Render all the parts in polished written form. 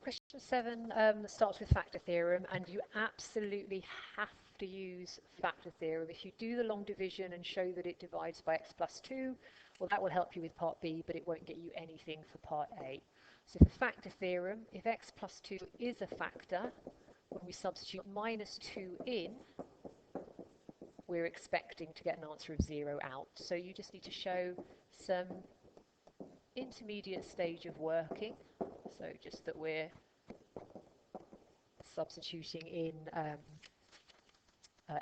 Question 7 starts with factor theorem, and you absolutely have to use factor theorem. If you do the long division and show that it divides by x plus 2, well, that will help you with part B, but it won't get you anything for part A. So for factor theorem, if x plus 2 is a factor, when we substitute minus 2 in, we're expecting to get an answer of 0 out. So you just need to show some intermediate stage of working. So just that we're substituting in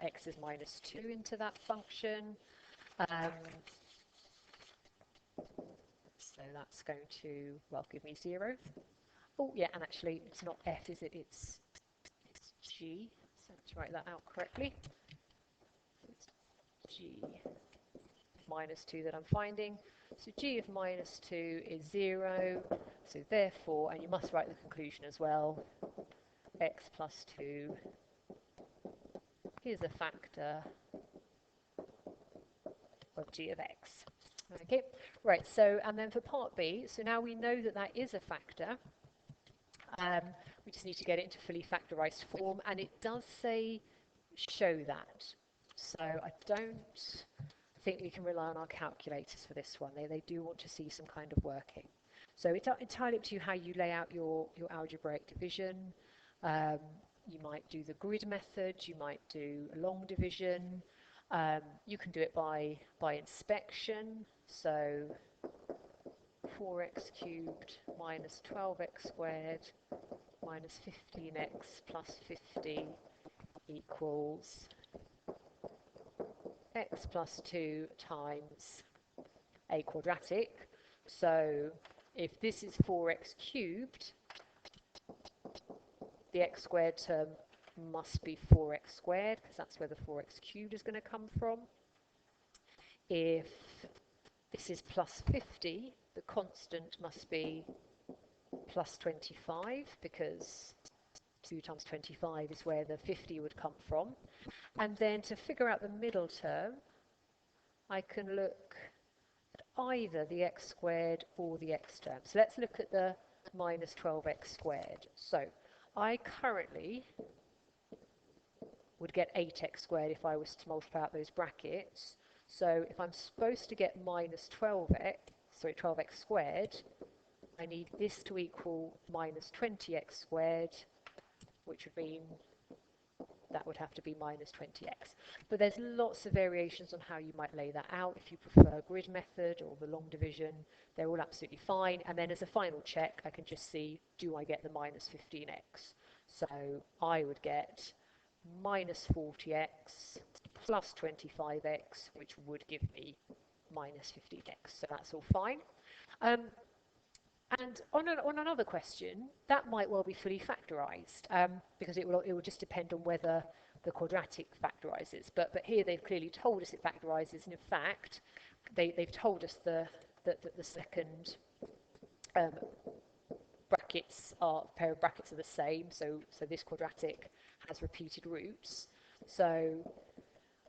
x is minus 2 into that function. So that's going to, well, give me 0. Oh, yeah, and actually it's not f, is it? It's g. So let's write that out correctly. It's g minus 2 that I'm finding. So g of minus 2 is 0. So therefore, and you must write the conclusion as well, x plus 2 is a factor of g of x. Okay, right, so, and then for part B, so now we know that that is a factor. We just need to get it into fully factorized form, and it does say show that. So I don't think we can rely on our calculators for this one. They do want to see some kind of working. So it's entirely up to you how you lay out your algebraic division. You might do the grid method, you might do a long division. You can do it by inspection. So 4x cubed minus 12x squared minus 15x plus 50 equals x plus 2 times a quadratic. So if this is 4x cubed, the x squared term must be 4x squared, because that's where the 4x cubed is going to come from. If this is plus 50, the constant must be plus 25, because 2 times 25 is where the 50 would come from. And then to figure out the middle term, I can look at either the x squared or the x term. So let's look at the minus 12x squared. So I currently would get 8x squared if I was to multiply out those brackets. So if I'm supposed to get minus 12x squared, I need this to equal minus 20x squared, which would mean that would have to be minus 20x. But there's lots of variations on how you might lay that out. If you prefer grid method or the long division, they're all absolutely fine. And then as a final check, I can just see, do I get the minus 15x? So I would get minus 40x plus 25x, which would give me minus 15x. So that's all fine. And on another question, that might well be fully factorized, because it will just depend on whether the quadratic factorizes. But here they've clearly told us it factorizes, and in fact, they've told us that the second pair of brackets are the same. So this quadratic has repeated roots. So,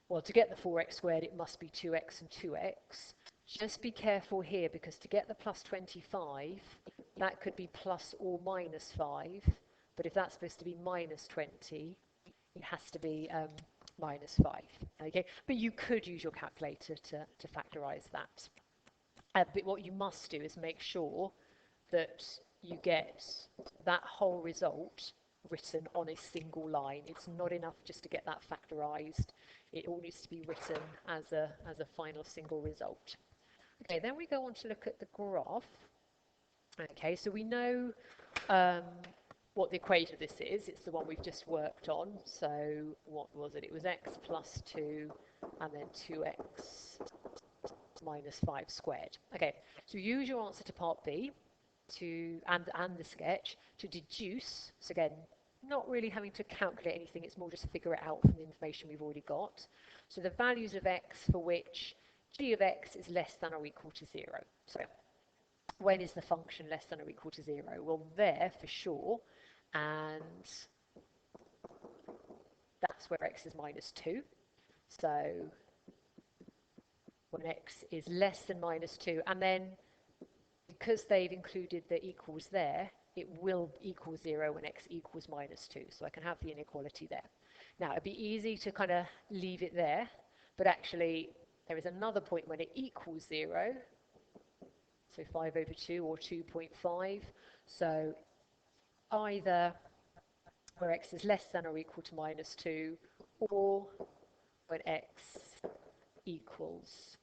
well, to get the 4x squared, it must be 2x and 2x. Just be careful here, because to get the plus 25, that could be plus or minus 5. But if that's supposed to be minus 20, it has to be minus 5. Okay, but you could use your calculator to factorize that. But what you must do is make sure that you get that whole result written on a single line. It's not enough just to get that factorized. It all needs to be written as a final single result. Okay, then we go on to look at the graph. Okay, so we know what the equation of this is. It's the one we've just worked on. So what was it? It was x plus 2 and then 2x minus 5 squared. Okay, so use your answer to part B and the sketch to deduce. So again, not really having to calculate anything, it's more just figure it out from the information we've already got. So the values of x for which g of x is less than or equal to 0. So when is the function less than or equal to 0? Well, there for sure, and that's where x is minus 2. So when x is less than minus 2, and then because they've included the equals there, it will equal 0 when x equals minus 2. So I can have the inequality there. Now, it'd be easy to kind of leave it there, but actually there is another point when it equals 0, so 5 over 2 or 2.5. So either where x is less than or equal to minus 2, or when x equals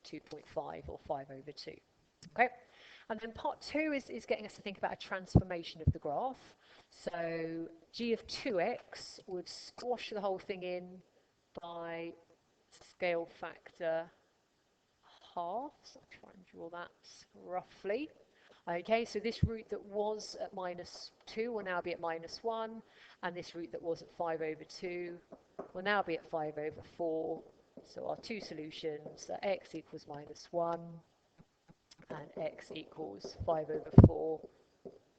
2.5 or 5 over 2. Okay, and then part 2 is getting us to think about a transformation of the graph. So g of 2x would squash the whole thing in by scale factor half. So I'll try and draw that roughly. Okay, so this root that was at minus 2 will now be at minus 1, and this root that was at 5 over 2 will now be at 5 over 4. So our two solutions are x equals minus 1 and x equals 5 over 4,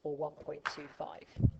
or 1.25.